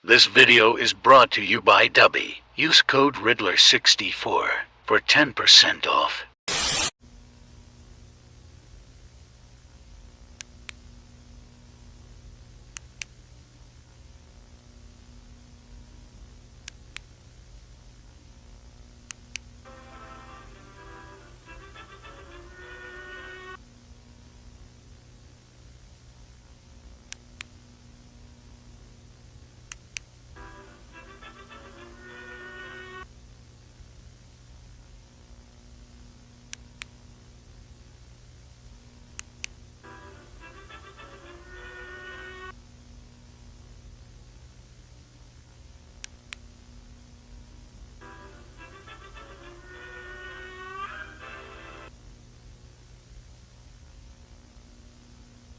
This video is brought to you by Dubby. Use code Riddler64 for 10% off.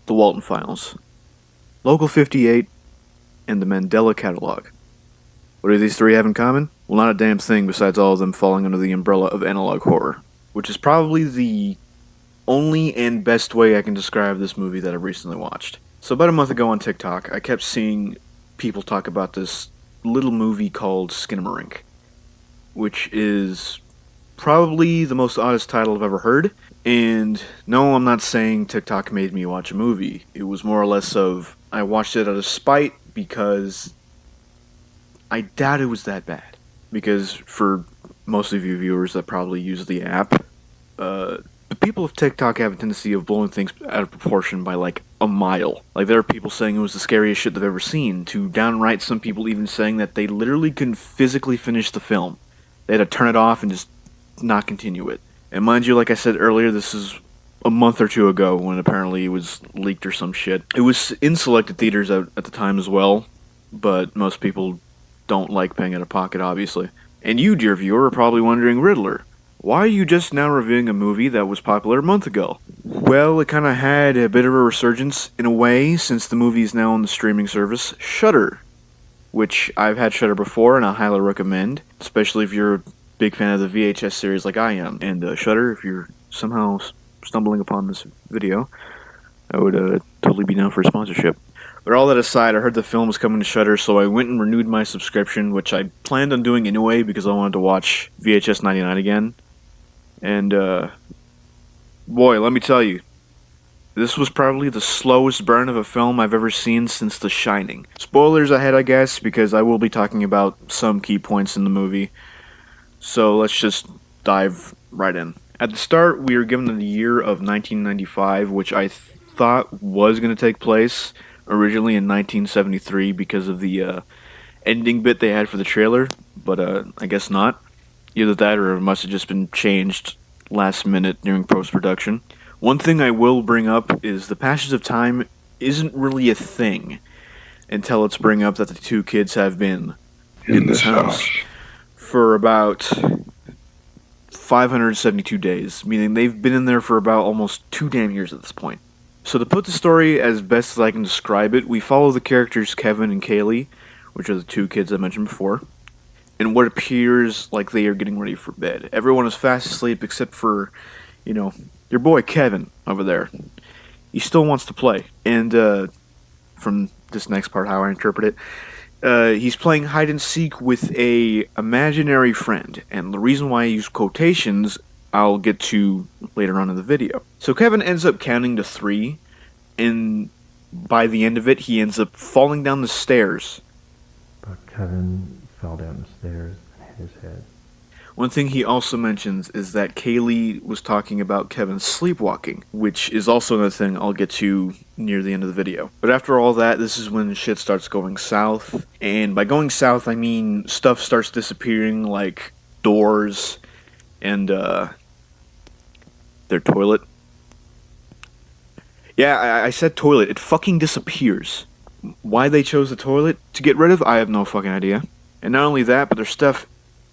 The Walton Files, Local 58, and the Mandela Catalog. What do these three have in common? Well, not a damn thing besides all of them falling under the umbrella of analog horror, which is probably the only and best way I can describe this movie that I've recently watched. So about a month ago on TikTok, I kept seeing people talk about this little movie called Skinamarink, which is probably the most oddest title I've ever heard. And no, I'm not saying TikTok made me watch a movie. It was more or less of, I watched it out of spite because I doubt it was that bad. Because for most of you viewers that probably use the app, the people of TikTok have a tendency of blowing things out of proportion by like a mile. Like there are people saying it was the scariest shit they've ever seen, to downright some people even saying that they literally couldn't physically finish the film. They had to turn it off and just not continue it. And mind you, like I said earlier, this is a month or two ago when apparently it was leaked or some shit. It was in selected theaters at the time as well, but most people don't like paying out of pocket, obviously. And you, dear viewer, are probably wondering, Riddler, why are you just now reviewing a movie that was popular a month ago? Well, it kind of had a bit of a resurgence in a way, since the movie is now on the streaming service Shudder, which I've had Shudder before and I highly recommend, especially if you're a big fan of the VHS series like I am. And Shudder, if you're somehow stumbling upon this video, I would totally be down for a sponsorship. But all that aside, I heard the film was coming to Shudder, so I went and renewed my subscription, which I planned on doing anyway because I wanted to watch VHS 99 again. And boy, let me tell you, this was probably the slowest burn of a film I've ever seen since The Shining. Spoilers ahead, I guess, because I will be talking about some key points in the movie. So let's just dive right in. At the start, we are given the year of 1995, which I thought was going to take place originally in 1973 because of the ending bit they had for the trailer, but I guess not. Either that or it must have just been changed last minute during post-production. One thing I will bring up is the passage of time isn't really a thing until it's bring up that the two kids have been in this house for about 572 days, meaning they've been in there for about almost 2 damn years at this point. So to put the story as best as I can describe it, we follow the characters Kevin and Kaylee, which are the two kids I mentioned before, in what appears like they are getting ready for bed. Everyone is fast asleep except for, your boy Kevin over there. He still wants to play. And from this next part, how I interpret it, he's playing hide and seek with a imaginary friend, and the reason why I use quotations I'll get to later on in the video. So Kevin ends up counting to 3, and by the end of it, he ends up falling down the stairs. But Kevin fell down the stairs and hit his head. One thing he also mentions is that Kaylee was talking about Kevin sleepwalking, which is also another thing I'll get to near the end of the video. But after all that, this is when shit starts going south. And by going south, I mean stuff starts disappearing, like doors and their toilet. Yeah, I said toilet. It fucking disappears. Why they chose the toilet to get rid of, I have no fucking idea. And not only that, but their stuff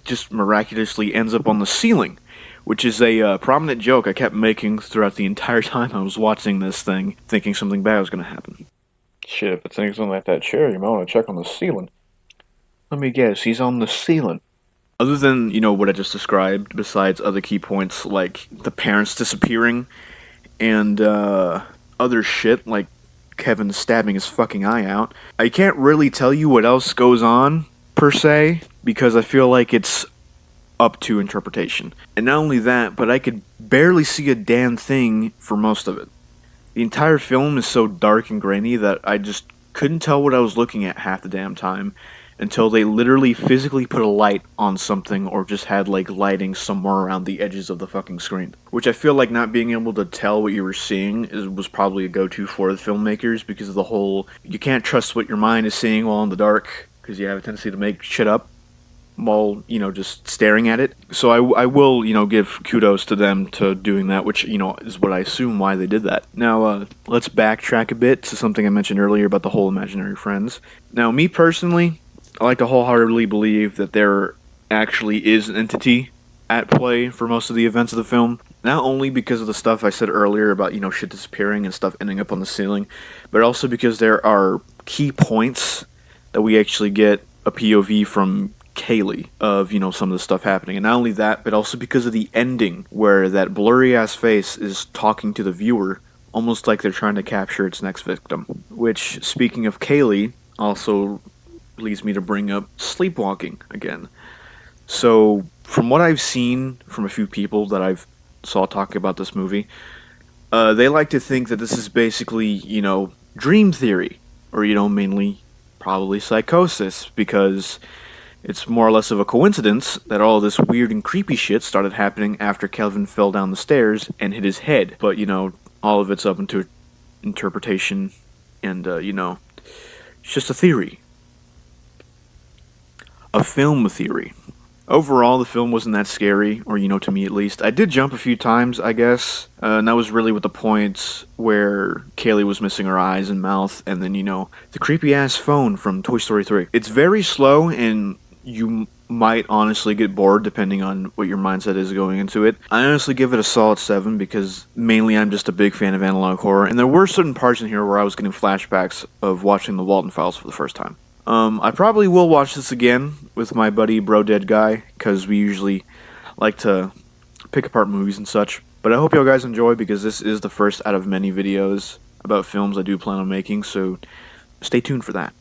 just miraculously ends up on the ceiling, which is a prominent joke I kept making throughout the entire time I was watching this thing, thinking something bad was going to happen. Shit, if it's anything like that chair, you might want to check on the ceiling. Let me guess, he's on the ceiling. Other than, what I just described, besides other key points like the parents disappearing and other shit, like Kevin stabbing his fucking eye out. I can't really tell you what else goes on, per se, because I feel like it's up to interpretation. And not only that, but I could barely see a damn thing for most of it. The entire film is so dark and grainy that I just couldn't tell what I was looking at half the damn time until they literally physically put a light on something or just had like lighting somewhere around the edges of the fucking screen. Which I feel like not being able to tell what you were seeing was probably a go-to for the filmmakers because of the whole, you can't trust what your mind is seeing while in the dark because you have a tendency to make shit up while, just staring at it. So I will, give kudos to them to doing that, which, is what I assume why they did that. Now, let's backtrack a bit to something I mentioned earlier about the whole imaginary friends. Now, me personally, I like to wholeheartedly believe that there actually is an entity at play for most of the events of the film. Not only because of the stuff I said earlier about, shit disappearing and stuff ending up on the ceiling, but also because there are key points that we actually get a POV from Kaylee of, some of the stuff happening. And not only that, but also because of the ending where that blurry-ass face is talking to the viewer, almost like they're trying to capture its next victim. Which, speaking of Kaylee, also leads me to bring up sleepwalking again. So, from what I've seen from a few people that I've saw talking about this movie, they like to think that this is basically, dream theory, or, mainly probably psychosis, because it's more or less of a coincidence that all this weird and creepy shit started happening after Kelvin fell down the stairs and hit his head. But, all of it's up into interpretation, and, it's just a theory. A film theory. Overall, the film wasn't that scary, or, to me at least. I did jump a few times, I guess, and that was really with the points where Kaylee was missing her eyes and mouth, and then, the creepy-ass phone from Toy Story 3. It's very slow, and you might honestly get bored depending on what your mindset is going into it. I honestly give it a solid 7 because mainly I'm just a big fan of analog horror, and there were certain parts in here where I was getting flashbacks of watching the Walton Files for the first time. I probably will watch this again with my buddy Bro Dead Guy, because we usually like to pick apart movies and such. But I hope y'all guys enjoy, because this is the first out of many videos about films I do plan on making, so stay tuned for that.